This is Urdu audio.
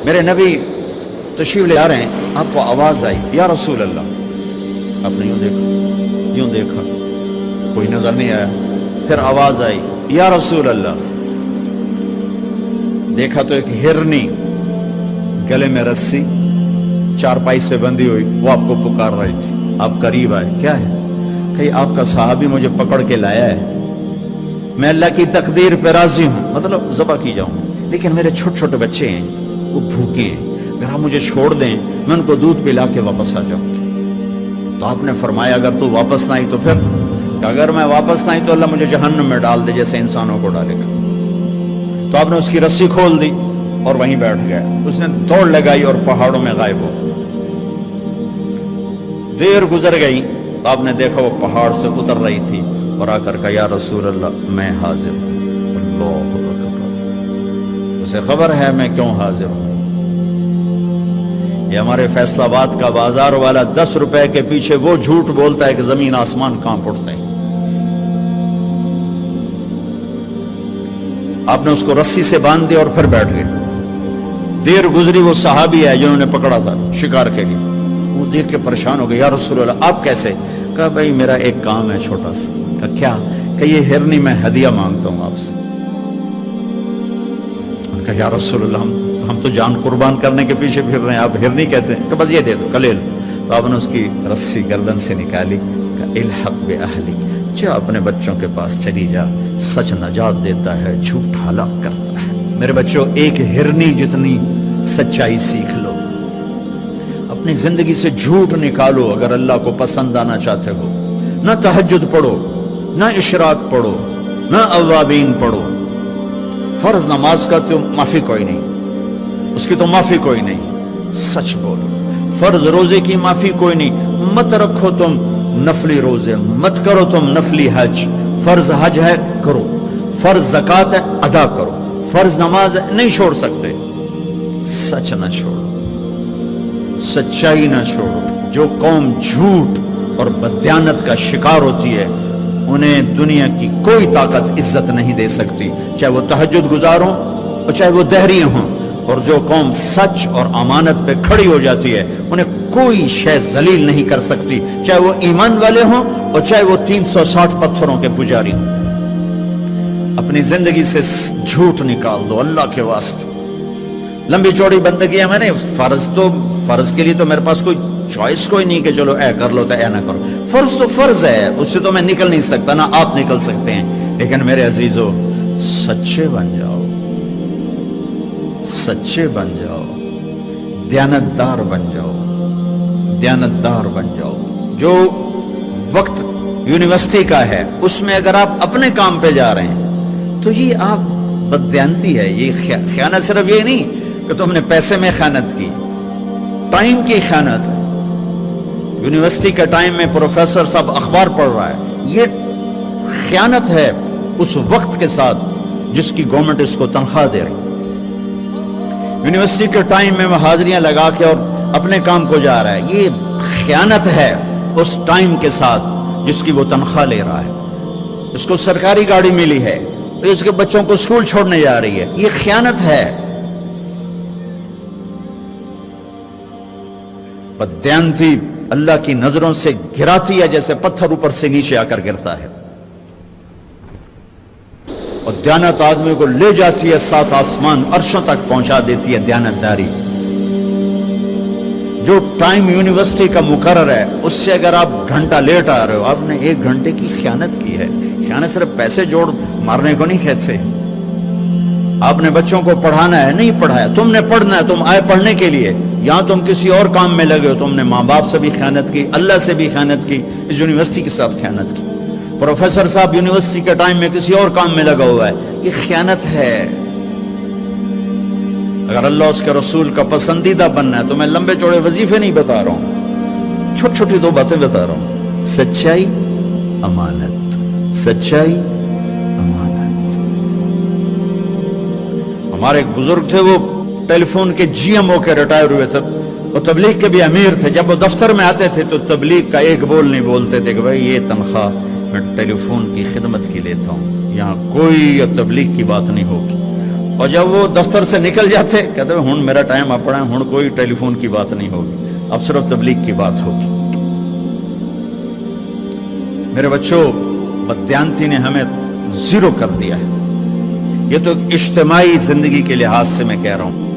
میرے نبی تشریف لے آ رہے ہیں، آپ کو آواز آئی یا رسول اللہ، آپ نے یوں دیکھا کوئی نظر نہیں آیا، پھر آواز آئی یا رسول اللہ، دیکھا تو ایک ہرنی گلے میں رسی چارپائی سے بندھی ہوئی وہ آپ کو پکار رہی تھی. آپ قریب آئے، کیا ہے؟ کہ آپ کا صحابی مجھے پکڑ کے لایا ہے، میں اللہ کی تقدیر پہ راضی ہوں، مطلب ذبح کی جاؤں، لیکن میرے چھوٹے چھوٹے بچے ہیں وہ بھوکے ہیں، اگر آپ مجھے چھوڑ دیں میں ان کو دودھ پلا کے واپس آ جاؤں. تو آپ نے فرمایا اگر تو واپس نہ آئی تو پھر، کہ اگر میں واپس نہ آئی تو اللہ مجھے جہنم میں ڈال دے جیسے انسانوں کو ڈالے گا. تو آپ نے اس کی رسی کھول دی اور وہیں بیٹھ گیا. اس نے دوڑ لگائی اور پہاڑوں میں غائب ہو گئی. دیر گزر گئی تو آپ نے دیکھا وہ پہاڑ سے اتر رہی تھی اور آ کر کہا یا رسول اللہ میں حاضر ہوں. اللہ اکبر. اسے خبر ہے میں کیوں حاضر ہوں. یہ ہمارے فیصل آباد کا بازار والا 10 روپے کے پیچھے وہ جھوٹ بولتا ہے کہ زمین آسمان کانپ اٹھتے ہیں. آپ نے اس کو رسی سے باندھ دیا اور پھر بیٹھ گئے. دیر گزری وہ صحابی ہے جنہوں نے پکڑا تھا شکار کے لیے، وہ دیکھ کے پریشان ہو گئے یا رسول اللہ آپ کیسے؟ کہا بھائی میرا ایک کام ہے چھوٹا سا. کہا کیا؟ کہ یہ ہرنی میں ہدیہ مانگتا ہوں آپ سے. کہا یا رسول اللہ ہم تو جان قربان کرنے کے پیچھے پھر رہے ہیں، آپ ہرنی کہتے ہیں؟ کہ بس یہ دے دو کلے لو. تو آپ نے اس کی رسی گردن سے نکالی. کہا الحق باہلک، جا اپنے بچوں کے پاس چلی جا، سچ نجات دیتا ہے، جھوٹ ہلاک کرتا ہے. میرے بچوں ایک ہرنی جتنی سچائی سیکھ لو، اپنی زندگی سے جھوٹ نکالو اگر اللہ کو پسند آنا چاہتے ہو. نہ تہجد پڑھو، نہ اشراق پڑھو، نہ اوابین پڑھو. فرض نماز کا تو معافی کوئی نہیں، اس کی تو معافی کوئی نہیں، سچ بولو. فرض روزے کی معافی کوئی نہیں، مت رکھو تم نفلی روزے، مت کرو تم نفلی حج. فرض حج ہے کرو، فرض زکوٰۃ ہے ادا کرو، فرض نماز ہے نہیں چھوڑ سکتے. سچ نہ چھوڑو، سچائی نہ چھوڑو. جو قوم جھوٹ اور بددیانت کا شکار ہوتی ہے انہیں دنیا کی کوئی طاقت عزت نہیں دے سکتی، چاہے وہ تہجد گزار ہوں اور چاہے وہ دہری ہوں. اور جو قوم سچ اور امانت پہ کھڑی ہو جاتی ہے انہیں کوئی شے ذلیل نہیں کر سکتی، چاہے وہ ایمان والے ہوں اور چاہے وہ 360 پتھروں کے پجاری ہوں. اپنی زندگی سے جھوٹ نکال دو اللہ کے واسطے. لمبی چوڑی بندگی ہے، میں نے فرض کے لیے تو میرے پاس کوئی چوائس کوئی نہیں کہ چلو اے کر لو تو اے نہ کرو. فرض تو فرض ہے، اس سے تو میں نکل نہیں سکتا، نہ آپ نکل سکتے ہیں. لیکن میرے عزیزو سچے بن جاؤ، سچے بن جاؤ، دیانتدار بن جاؤ، دیانتدار بن جاؤ. جو وقت یونیورسٹی کا ہے اس میں اگر آپ اپنے کام پہ جا رہے ہیں تو یہ آپ بددیانتی ہے. یہ خیانت صرف یہ نہیں کہ تم نے پیسے میں خیانت کی، ٹائم کی خیانت. یونیورسٹی کے ٹائم میں پروفیسر صاحب اخبار پڑھ رہا ہے، یہ خیانت ہے اس وقت کے ساتھ جس کی گورنمنٹ اس کو تنخواہ دے رہی. یونیورسٹی کے ٹائم میں وہ حاضریاں لگا کے اور اپنے کام کو جا رہا ہے، یہ خیانت ہے اس ٹائم کے ساتھ جس کی وہ تنخواہ لے رہا ہے. اس کو سرکاری گاڑی ملی ہے، اس کے بچوں کو اسکول چھوڑنے جا رہی ہے، یہ خیانت ہے. بددیانتی اللہ کی نظروں سے گراتی ہے جیسے پتھر اوپر سے نیچے آ کر گرتا ہے، اور دیانت آدمی کو لے جاتی ہے 7 آسمان عرشوں تک پہنچا دیتی ہے. دیانتداری جو ٹائم یونیورسٹی کا مقرر ہے اس سے اگر آپ گھنٹہ لیٹ آ رہے ہو آپ نے 1 گھنٹے کی خیانت کی ہے. خیانت صرف پیسے جوڑ مارنے کو نہیں کہتے. آپ نے بچوں کو پڑھانا ہے، نہیں پڑھایا، تم نے پڑھنا ہے، تم آئے پڑھنے کے لیے، یہاں تم کسی اور کام میں لگے ہو. تم نے ماں باپ سے بھی خیانت کی، اللہ سے بھی خیانت کی، اس یونیورسٹی کے ساتھ خیانت کی. پروفیسر صاحب یونیورسٹی کے ٹائم میں کسی اور کام میں لگا ہوا ہے، یہ خیانت ہے. اگر اللہ اس کے رسول کا پسندیدہ بننا ہے تو میں لمبے چوڑے وظیفے نہیں بتا رہا ہوں، چھوٹی چھوٹی 2 باتیں بتا رہا ہوں. سچائی، امانت، سچائی، امانت. ہمارے ایک بزرگ تھے، وہ ٹیلی فون کے جی ایم ہو کے ریٹائر ہوئے تھے، وہ تبلیغ کے بھی امیر تھے. جب وہ دفتر میں آتے تھے تو تبلیغ کا ایک بول نہیں بولتے تھے کہ بھائی یہ تنخواہ میں ٹیلی فون کی خدمت کی لیتا ہوں، یہاں کوئی تبلیغ کی بات نہیں ہوگی. اور جب وہ دفتر سے نکل جاتے کہتے ہیں ہن میرا ٹائم اپنا ہے، ہن کوئی ٹیلی فون کی بات نہیں ہوگی، اب صرف تبلیغ کی بات ہوگی۔ میرے بچوں، بددیانتی نے ہمیں زیرو کر دیا ہے۔ یہ تو ایک اجتماعی زندگی کے لحاظ سے میں کہہ رہا ہوں۔